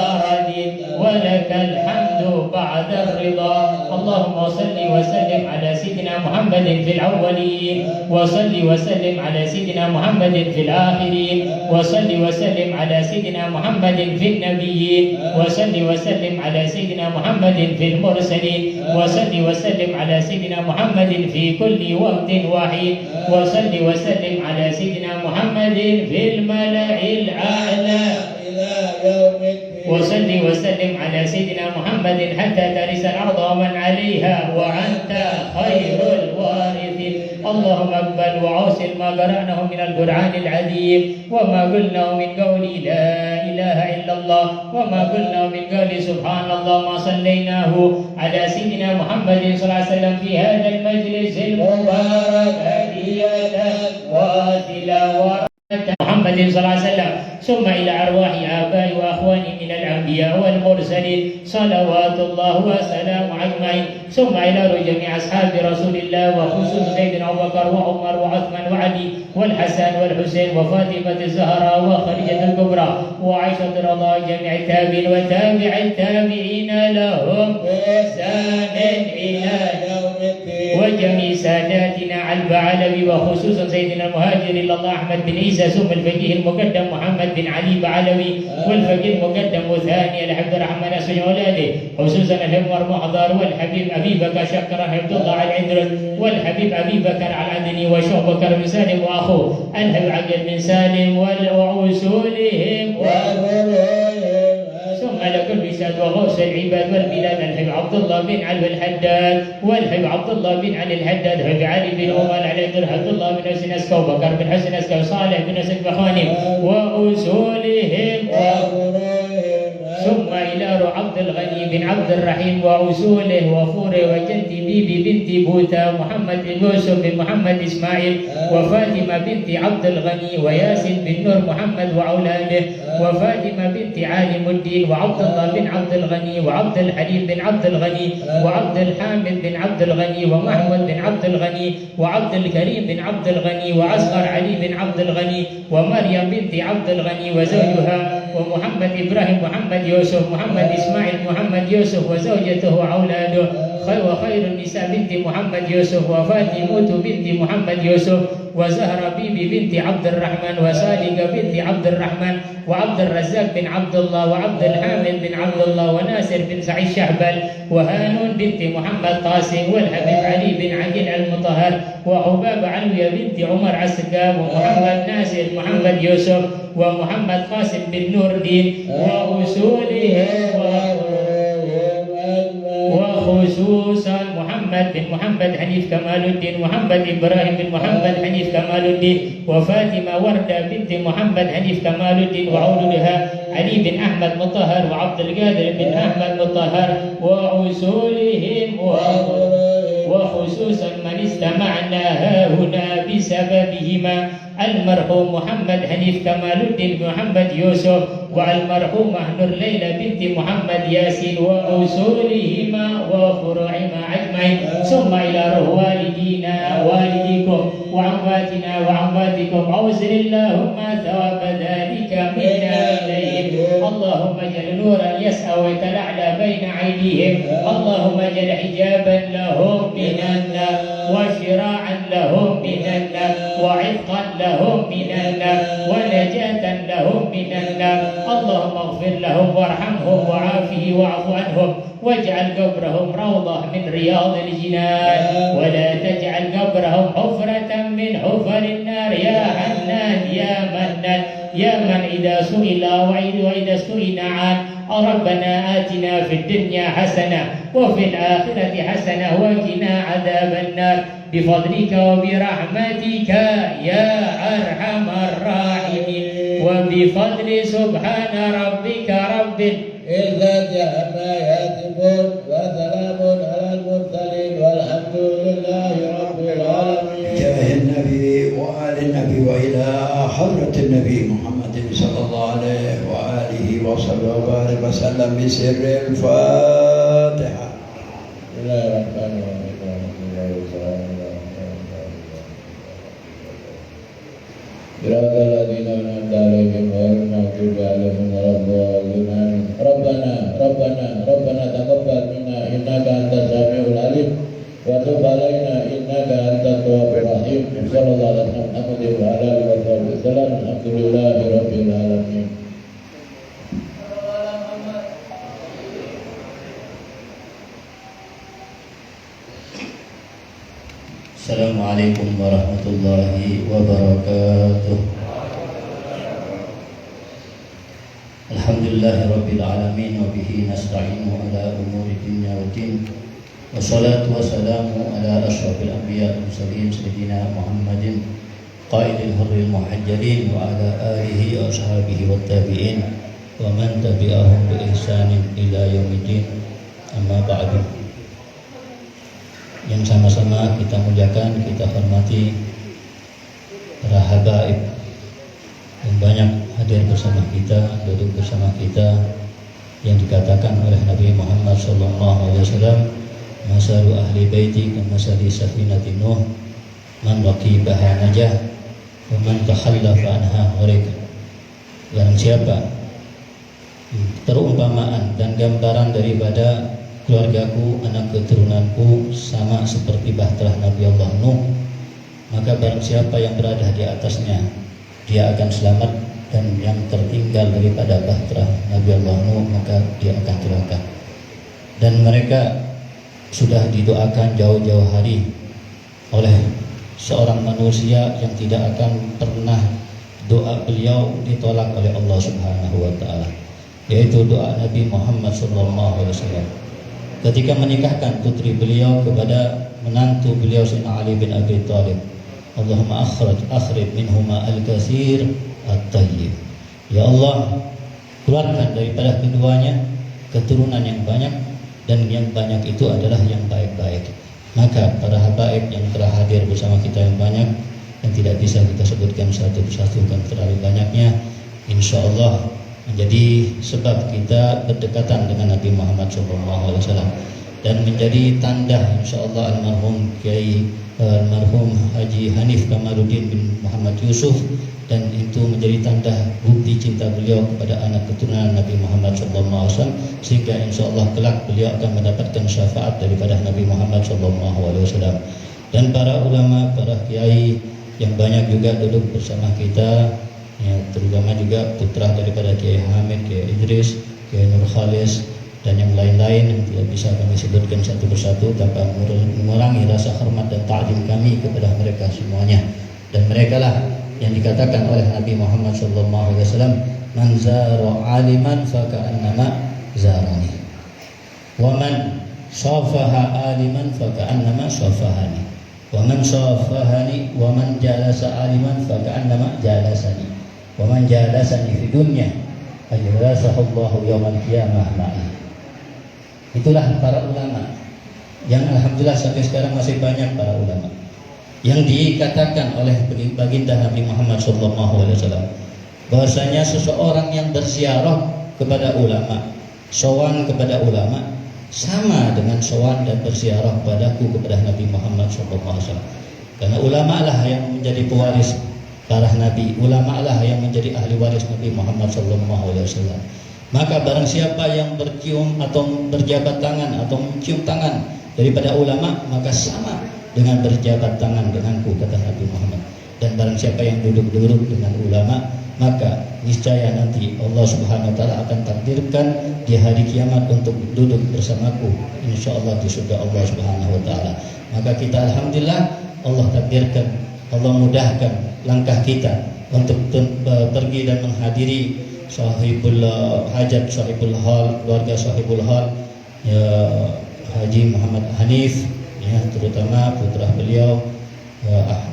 بعد الرضا. اللهم صل وسلم على سيدنا محمد في الأولين، وصل وسلم على سيدنا محمد في الآخرين، وصل وسلم على سيدنا محمد في النبيين، وصل وسلم على سيدنا محمد في المرسلين، وصل وسلم على سيدنا محمد في كل وقت وحيد، وصل وسلم على سيدنا محمد في الملأ الأعلى
إلى يوم الدين.
وصل وسلم على سيدنا محمد حتى ترث الأرض ومن عليها وأنت خير الوارثين. اللهم اقبل وعوصل ما قرأناه من القرآن العظيم، وما قلناه من قول لا إله إلا الله، وما قلناه من قول سبحان الله، ما صليناه على سيدنا محمد صلى الله عليه وسلم في هذا المجلس المبارك هدية واصلة محمد صلى الله عليه وسلم، ثم إلى أرواح آبائي وأخواني من الأنبياء والمرسلين صلوات الله وسلامه أجمعين، ثم إلى جميع أصحاب رسول الله وخصوص سيدنا أبو بكر وعمر وعثمان وعلي والحسن والحسين وفاطمة الزهراء وخديجة الكبرى وعائشة رضا جميع التابعين وتابع التابعين لهم بإحسان إلى يوم الدين، وجميع ساداتنا البعلوي وخصوصا سيدنا المهاجر إلى الله أحمد بن عيسى، ثم الفقيه المقدم محمد بن علي بعلوي، والفقيه المقدم ثاني العبد الرحمن أسفل أولاده، خصوصا الحب المحضر والحبيب أبي بكر شكر عبد الله العندرس، والحبيب أبي بكر العدني وشو بكر بن سالم وأخوه الحب عقل بن سالم وعسولهم ثم لكل بساد وغوث العباد والبلاد الحب عبد الله بن علي الحداد، والحب عبد الله بن علي الحداد، حب علي بن عمر علي بن عبد الله بن حسين أسكو بكر بن حسين أسكو صالح بن أسد بخانم وأصولهم ثم إلى عبد الغني بن عبد الرحيم وأصوله وفوره وجدي بيبي بنت بوتا محمد بن يوسف بن محمد إسماعيل وفاطمة بنت عبد الغني وياسين بن نور محمد وأولاده وفاطمة بنت عالم الدين وعبد الله بن عبد الغني وعبد الحليم بن عبد الغني وعبد الحامد بن عبد الغني ومحمد بن عبد الغني وعبد الكريم بن عبد الغني وأصغر علي بن عبد الغني ومريم بنت عبد الغني وزوجها ومحمد إبراهيم محمد يوسف محمد إسماعيل محمد يوسف وزوجته وأولاده وخير النساء بنت محمد يوسف وفاطمة بنت محمد يوسف وزهرة بيبي بنت عبد الرحمن وسالقة بنت عبد الرحمن وعبد الرزاق بن عبد الله وعبد الحامد بن عبد الله وناصر بن سعيد شهبل وهانون بنت محمد قاسم والحبيب علي بن عقيل المطهر وعباب علوية بنت عمر عسكاب ومحمد ناصر محمد يوسف ومحمد قاسم بن نور الدين وأصولهم وخصوصا محمد بن محمد حنيف كمال الدين محمد إبراهيم بن محمد حنيف كمال الدين وفاطمة وردة بنت محمد حنيف كمال الدين وعولها علي بن أحمد مطهر وعبد القادر بن أحمد مطهر وأصولهم وخصوصا من استمعنا هنا بسببهما المرحوم محمد حنيف كمال الدين محمد يوسف والمرحومة نور ليلى بنت محمد ياسين وأصولهما وفروعهما أجمعين ثم إلى روح والدينا والديكم وعماتنا وعماتكم أوصل اللهم ثواب ذلك منا إليهم اللهم اجعل نورا يسعى ويتلعلى بين أيديهم اللهم اجعل حجابا لهم من النار وشراعا لهم من النار وعتقا لهم من النار ونجاة لهم من النار اللهم اغفر لهم وارحمهم وعافهم واعف عنهم واجعل قبرهم روضة من رياض الجنان ولا تجعل قبرهم حفرة من حفر النار يا حنان يا منان يا من إذا سئل وإذا استئن عن ربنا آتنا في الدنيا حسنة وفي الآخرة حسنة وقنا عذاب النار بفضلك وبرحمتك يا أرحم الراحمين وبفضل سبحان ربك رب
العزة عما يصفون وسلام على المرسلين والحمد لله رب العالمين.
جاه النبي وآل النبي وإلى حضرة النبي محمد صلى الله عليه وآله وصحبه وبارك وسلم بسر الفاتحة.
بسم الله الرحمن الرحيم. صراط الذين أنعمت عليهم غير المغضوب عليهم ولا الضالين. ربنا تقبل منا
Assalamualaikum warahmatullahi wabarakatuh. Alhamdulillahirabbil alamin wa bihi nasta'inu ala umuri dunya waddin. Wassalatu wassalamu ala asyrafil anbiya wal mursalin sayyidina Muhammadin qaidil hurril muhajjalin wa ala alihi wa ashabihi wat tabi'in wa man tabi'ahum bi ihsanin ila yaumiddin. Amma ba'du. Yang sama-sama kita muliakan, kita hormati para habaib yang banyak hadir bersama kita, duduk bersama kita, yang dikatakan oleh Nabi Muhammad SAW, masalu ahli baiti kamasali safinati Nuh, man waqibaha najah wa man takhallafa anha gharq. Barang siapa, perumpamaan dan gambaran daripada keluargaku, anak keturunanku sama seperti bahtera Nabi Allah Nuh, maka barang siapa yang berada di atasnya dia akan selamat, dan yang tertinggal daripada bahtera Nabi Allah Nuh maka dia akan celaka. Dan mereka sudah didoakan jauh-jauh hari oleh seorang manusia yang tidak akan pernah doa beliau ditolak oleh Allah Subhanahu wa taala, yaitu doa Nabi Muhammad SAW ketika menikahkan putri beliau kepada menantu beliau Sayyidina Ali bin Abi Thalib. Allahumma akhrij minhuma al-katsir at-tayyib. Ya Allah, keluarkan daripada keduanya keturunan yang banyak, dan yang banyak itu adalah yang baik-baik. Maka para habaib yang telah hadir bersama kita yang banyak, yang tidak bisa kita sebutkan satu persatu kan terlalu banyaknya, insyaallah menjadi sebab kita berdekatan dengan Nabi Muhammad SAW, dan menjadi tanda insyaallah almarhum Kiai almarhum Haji Hanif Kamaluddin bin Muhammad Yusuf, dan itu menjadi tanda bukti cinta beliau kepada anak keturunan Nabi Muhammad SAW, sehingga insyaallah kelak beliau akan mendapatkan syafaat daripada Nabi Muhammad SAW. Dan para ulama, para kiai yang banyak juga duduk bersama kita, ya, terutama juga putra daripada Kiai Hamid, Kiai Idris, Kiai Nur Khalis, dan yang lain-lain yang tidak bisa kami sebutkan satu persatu tanpa mengurangi rasa hormat dan ta'zim kami kepada mereka semuanya. Dan mereka lah yang dikatakan oleh Nabi Muhammad SAW, man zara aliman faka'annama zarani, wa man safaha aliman faka'annama safahani, wa man safahani wa man jalasa aliman faka'annama jalasani, wa man jalasani fi dunya ayyalasahallahu yawmal qiyamah ma'i. Itulah para ulama yang alhamdulillah sampai sekarang masih banyak para ulama yang dikatakan oleh baginda Nabi Muhammad SAW bahwasanya seseorang yang berziarah kepada ulama, sowan kepada ulama, sama dengan sowan dan berziarah padaku kepada Nabi Muhammad SAW. Karena ulama lah yang menjadi pewaris para nabi, ulama lah yang menjadi ahli waris Nabi Muhammad SAW. Maka barang siapa yang bercium atau berjabat tangan atau mencium tangan daripada ulama, maka sama dengan berjabat tangan denganku, kata Nabi Muhammad. Dan barang siapa yang duduk-duduk dengan ulama, maka niscaya nanti Allah Subhanahu wa taala akan takdirkan di hari kiamat untuk duduk bersamaku insyaallah di surga Allah Subhanahu wa taala. Maka kita alhamdulillah Allah takdirkan, Allah mudahkan langkah kita untuk pergi dan menghadiri sahibul hajat, sahibul hal, keluarga sahibul hal, ya, Haji Muhammad Hanif, ya, terutama putra beliau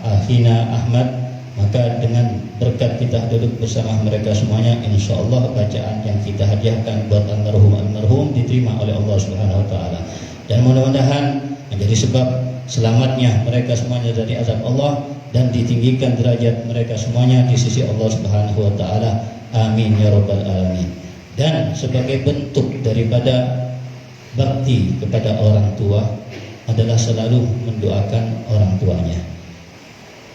Akhina Ahmad. Maka dengan berkat kita duduk bersama mereka semuanya, insyaallah bacaan yang kita hadiahkan buat almarhum diterima oleh Allah Subhanahu wa taala, dan mudah-mudahan menjadi sebab selamatnya mereka semuanya dari azab Allah, dan ditinggikan derajat mereka semuanya di sisi Allah Subhanahu wa taala. Amin ya rabbal alamin. Dan sebagai bentuk daripada bakti kepada orang tua adalah selalu mendoakan orang tuanya.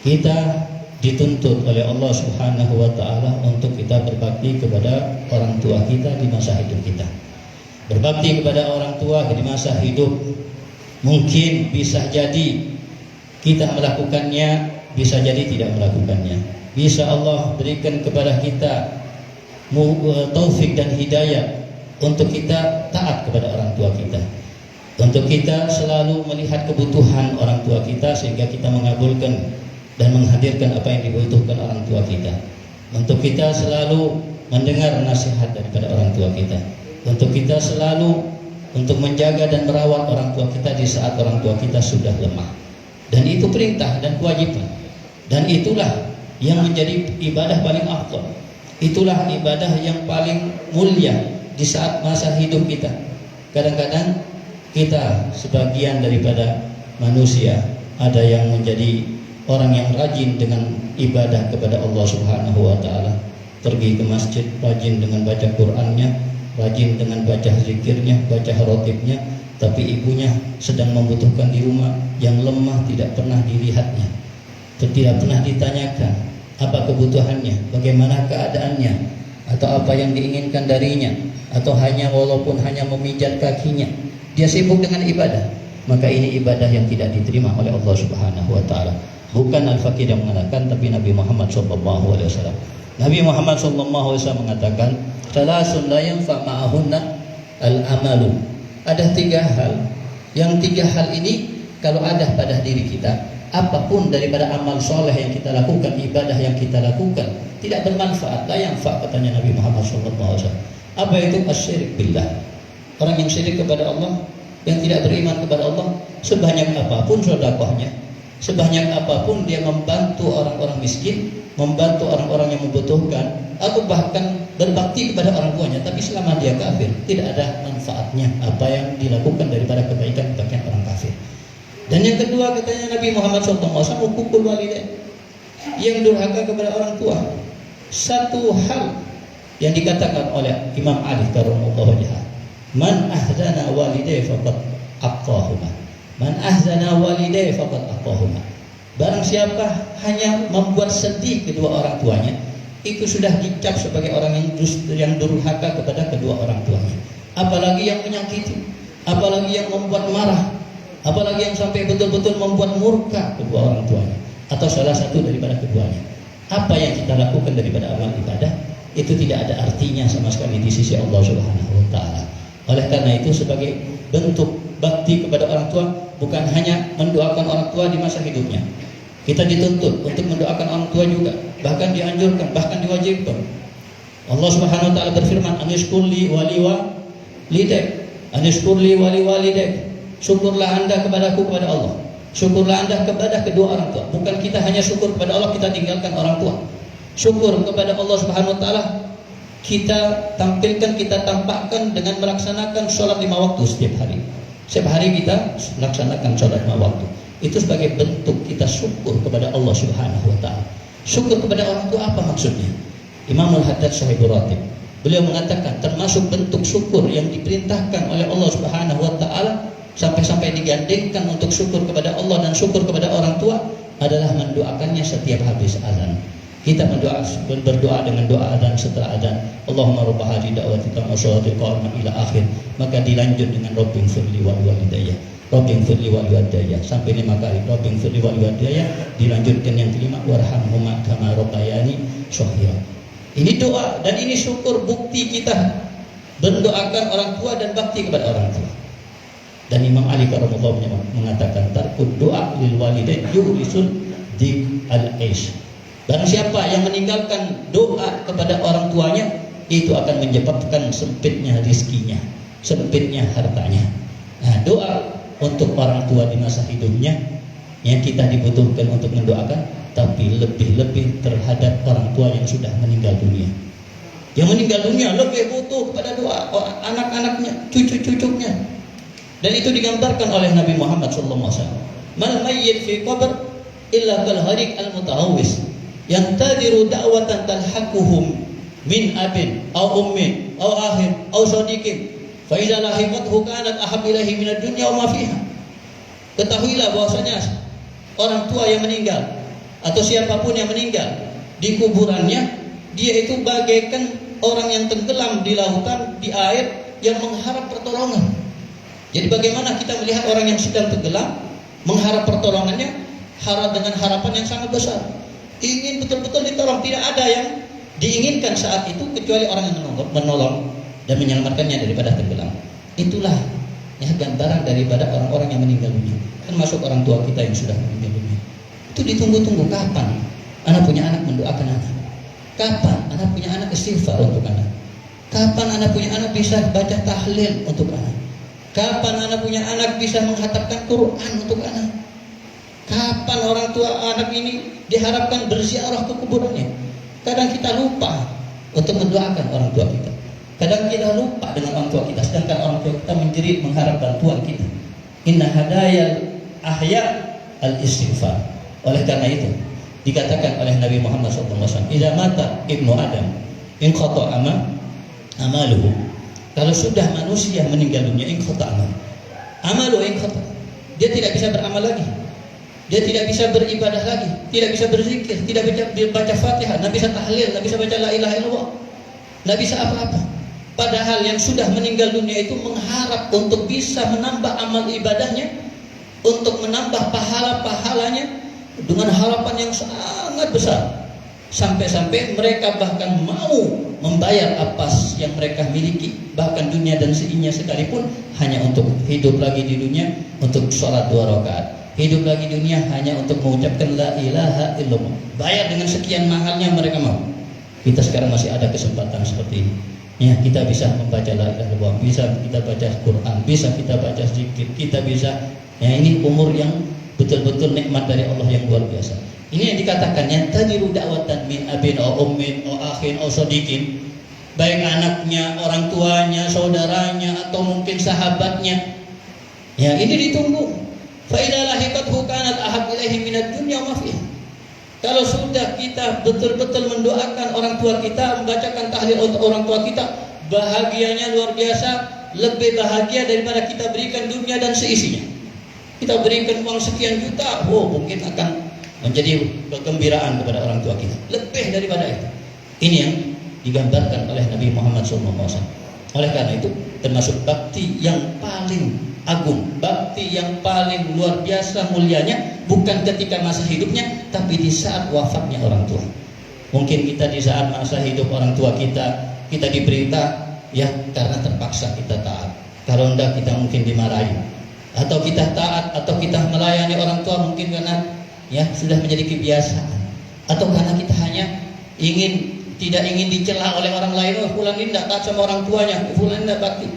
Kita dituntut oleh Allah Subhanahu wa taala untuk kita berbakti kepada orang tua kita di masa hidup kita. Berbakti kepada orang tua di masa hidup mungkin bisa jadi kita melakukannya, bisa jadi tidak melakukannya. Bisa Allah berikan kepada kita taufik dan hidayah untuk kita taat kepada orang tua kita. Untuk kita selalu melihat kebutuhan orang tua kita sehingga kita mengabulkan dan menghadirkan apa yang dibutuhkan orang tua kita. Untuk kita selalu mendengar nasihat daripada orang tua kita. Untuk kita selalu untuk menjaga dan merawat orang tua kita di saat orang tua kita sudah lemah. Dan itu perintah dan kewajiban. Dan itulah yang menjadi ibadah paling afdal. Itulah ibadah yang paling mulia di saat masa hidup kita. Kadang-kadang kita sebagian daripada manusia ada yang menjadi orang yang rajin dengan ibadah kepada Allah Subhanahu wa taala. Pergi ke masjid rajin dengan baca Qur'annya, rajin dengan baca zikirnya, baca rotibnya, tapi ibunya sedang membutuhkan di rumah, yang lemah tidak pernah dilihatnya, tidak pernah ditanyakan apa kebutuhannya, bagaimana keadaannya, atau apa yang diinginkan darinya, atau hanya walaupun hanya memijat kakinya, dia sibuk dengan ibadah. Maka ini ibadah yang tidak diterima oleh Allah Subhanahu wa taala. Bukan Al-Faqih yang mengatakan, tapi Nabi Muhammad sallallahu alaihi wasallam. Nabi Muhammad sallallahu alaihi wasallam mengatakan, "Salasun la yanfa ma'ahunna al-amalu." Ada 3 hal. Yang 3 hal ini kalau ada pada diri kita, apapun daripada amal soleh yang kita lakukan, ibadah yang kita lakukan, tidak bermanfaat. La yanfa, katanya Nabi Muhammad sallallahu alaihi wasallam. Apa itu? Asyirik billah. Orang yang syirik kepada Allah, yang tidak beriman kepada Allah, sebanyak apapun sedekahnya, sebanyak apapun dia membantu orang-orang miskin, membantu orang-orang yang membutuhkan, atau bahkan berbakti kepada orang tuanya, tapi selama dia kafir, tidak ada manfaatnya apa yang dilakukan daripada kebaikan-kebaikan orang kafir. Dan yang kedua, katanya Nabi Muhammad SAW, hukukul walidain, yang durhaka kepada orang tua. Satu hal yang dikatakan oleh Imam Ali karramallahu wajhah, man ahzana walidayhi faqad aqahuma. Man ahzana walidayhi faqad aqahuma. Barang siapa hanya membuat sedih kedua orang tuanya, itu sudah dicap sebagai orang yang durhaka kepada kedua orang tuanya. Apalagi yang menyakiti, apalagi yang membuat marah, apalagi yang sampai betul-betul membuat murka kedua orang tuanya atau salah satu daripada keduanya. Apa yang kita lakukan daripada amal ibadah itu tidak ada artinya sama sekali di sisi Allah Subhanahu wa taala. Oleh karena itu, sebagai bentuk bakti kepada orang tua bukan hanya mendoakan orang tua di masa hidupnya. Kita dituntut untuk mendoakan orang tua juga, bahkan dianjurkan, bahkan diwajibkan. Allah Subhanahu wa taala berfirman, "Anishkurli wali walidayk, anishkurli wali walidayk." Syukurlah Anda kepadaku, kepada Allah. Syukurlah Anda kepada kedua orang tua. Bukan kita hanya syukur kepada Allah, kita tinggalkan orang tua. Syukur kepada Allah Subhanahu wa taala kita tampilkan, kita tampakkan dengan melaksanakan sholat 5 waktu setiap hari. Setiap hari kita melaksanakan sholat 5 waktu. Itu sebagai bentuk kita syukur kepada Allah Subhanahu wa taala. Syukur kepada orang tua apa maksudnya? Imamul Haddad Sahibul Ratib, beliau mengatakan termasuk bentuk syukur yang diperintahkan oleh Allah Subhanahu wa taala, sampai-sampai digandengkan untuk syukur kepada Allah dan syukur kepada orang tua, adalah mendoakannya setiap habis azan. Kita berdoa dengan doa adzan setelah adzan, Allahumma rabb hadhihi da'wati tammati sholati qa'imah ila akhir. Maka dilanjut dengan Rabbing firli wal walidayya, Rabbing firli wal walidayya, sampai 5 kali Rabbing firli wal walidayya. Dilanjutkan yang kelima, warhamhuma kama rabbayani shaghira. Ini doa dan ini syukur, bukti kita mendoakan orang tua dan bakti kepada orang tua. Dan Imam Ali karramallahu wajhahu mengatakan, tarkud doa lil walidain yurisul dik al-aish. Barang siapa yang meninggalkan doa kepada orang tuanya, itu akan menyebabkan sempitnya rizkinya, sempitnya hartanya. Nah, doa untuk orang tua di masa hidupnya yang kita dibutuhkan untuk mendoakan, tapi lebih-lebih terhadap orang tua yang sudah meninggal dunia. Yang meninggal dunia lebih butuh kepada doa anak-anaknya, cucu-cucunya. Dan itu digambarkan oleh Nabi Muhammad SAW. Mal mayyit fi qabr illa kal harik al mutahawwis yantadiru da'watan talhaquhum min abin aw ummin aw akhin aw sadiqin fa idza lahiqathu kanat ahab ilaihi minad dunya wa ma fiha. Ketahuilah bahwasanya orang tua yang meninggal atau siapapun yang meninggal di kuburannya, dia itu bagaikan orang yang tenggelam di lautan, di air, yang mengharap pertolongan. Jadi bagaimana kita melihat orang yang sedang tenggelam, mengharap pertolongannya, harap dengan harapan yang sangat besar, ingin betul-betul ditolong. Tidak ada yang diinginkan saat itu kecuali orang yang menolong dan menyelamatkannya daripada tenggelam. Itulah ya gambaran daripada orang-orang yang meninggal dunia, termasuk orang tua kita yang sudah meninggal dunia. Itu ditunggu-tunggu kapan anak punya anak mendoakan anak, kapan anak punya anak istighfar untuk anak, kapan anak punya anak bisa baca tahlil untuk anak, kapan anak punya anak bisa menghatamkan Quran untuk anak, kapan orang tua anak ini diharapkan berziarah ke kuburannya. Kadang kita lupa untuk mendoakan orang tua kita. Kadang kita lupa dengan orang tua kita, sedangkan orang tua kita menjerit mengharap bantuan kita. Inna hadayal ahya al-istighfar. Oleh karena itu dikatakan oleh Nabi Muhammad SAW, idza mata ibnu Adam in khata amaluhu. Kalau sudah manusia meninggal dunia, in khata amaluhu in khata. Dia tidak bisa beramal lagi. Dia tidak bisa beribadah lagi, tidak bisa berzikir, tidak bisa baca Fatihah, tidak bisa tahlil, tidak bisa baca la ilaha illallah, tidak bisa apa-apa. Padahal yang sudah meninggal dunia itu mengharap untuk bisa menambah amal ibadahnya, untuk menambah pahala-pahalanya dengan harapan yang sangat besar. Sampai-sampai mereka bahkan mau membayar apa yang mereka miliki, bahkan dunia dan seinya sekalipun, hanya untuk hidup lagi di dunia, untuk sholat 2 rakaat. Hidup lagi di dunia hanya untuk mengucapkan la ilaha illallah. Bayar dengan sekian mahalnya mereka mau. Kita sekarang masih ada kesempatan seperti ini. Ya, kita bisa membaca la ilaha illallah, bisa kita baca Quran, bisa kita baca zikir, kita bisa. Ya, ini umur yang betul-betul nikmat dari Allah yang luar biasa. Ini yang dikatakan yang tajiru da'watan min abin au ummin au akhin au sadiqin. Baik anaknya, orang tuanya, saudaranya, atau mungkin sahabatnya. Ya, ini ditunggu. Fa idza lahiqathu kanat ahab ilaihi minad dunya wa ma fiha. Kalau sudah kita betul-betul mendoakan orang tua kita, membacakan tahlil untuk orang tua kita, bahagianya luar biasa, lebih bahagia daripada kita berikan dunia dan seisinya. Kita berikan uang sekian juta, mungkin akan menjadi kegembiraan kepada orang tua kita. Lebih daripada itu. Ini yang digambarkan oleh Nabi Muhammad SAW. Oleh karena itu, termasuk bakti yang paling agung, bakti yang paling luar biasa mulianya, bukan ketika masa hidupnya, tapi di saat wafatnya orang tua. Mungkin kita di saat masa hidup orang tua kita diberita, ya karena terpaksa kita taat. Kalau enggak kita mungkin dimarahi. Atau kita taat, atau kita melayani orang tua mungkin karena ya sudah menjadi kebiasaan. Atau karena kita hanya tidak ingin dicela oleh orang lain, fulan ini tidak taat sama orang tuanya, fulan ini tidak bakti.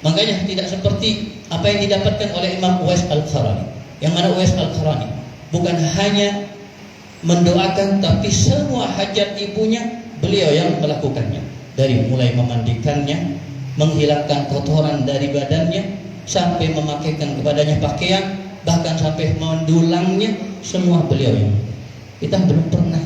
Makanya tidak seperti apa yang didapatkan oleh Imam Uwais Al-Qarani. Yang mana Uwais Al-Qarani bukan hanya mendoakan, tapi semua hajat ibunya beliau yang melakukannya. Dari mulai memandikannya, menghilangkan kotoran dari badannya, sampai memakaikan kepadanya pakaian, bahkan sampai mendulangnya, semua beliau yang. Kita belum pernah,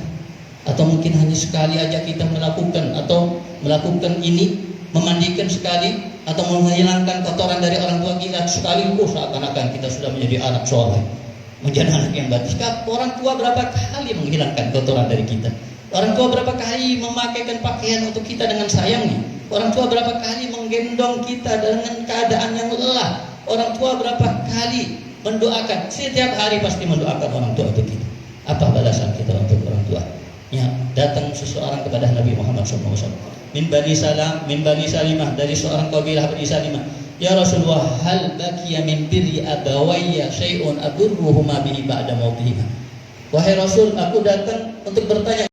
atau mungkin hanya sekali aja kita melakukan ini, memandikan sekali, atau menghilangkan kotoran dari orang tua kita sekali, seakan-akan kita sudah menjadi anak soleh, menjadi anak yang bagus. Orang tua berapa kali menghilangkan kotoran dari kita? Orang tua berapa kali memakaikan pakaian untuk kita dengan sayangnya? Orang tua berapa kali menggendong kita dengan keadaan yang lelah? Orang tua berapa kali mendoakan? Setiap hari pasti mendoakan orang tua untuk kita. Apa balasan kita untuk orang tua? Ya, datang seseorang kepada Nabi Muhammad SAW. Min Bani Salimah, dari seorang kabilah Bani Salimah. Ya Rasulullah, hal baqiya min birri abawayya syai'un adurruhuma bihi ba'da mautihima. Wahai Rasul, aku datang untuk bertanya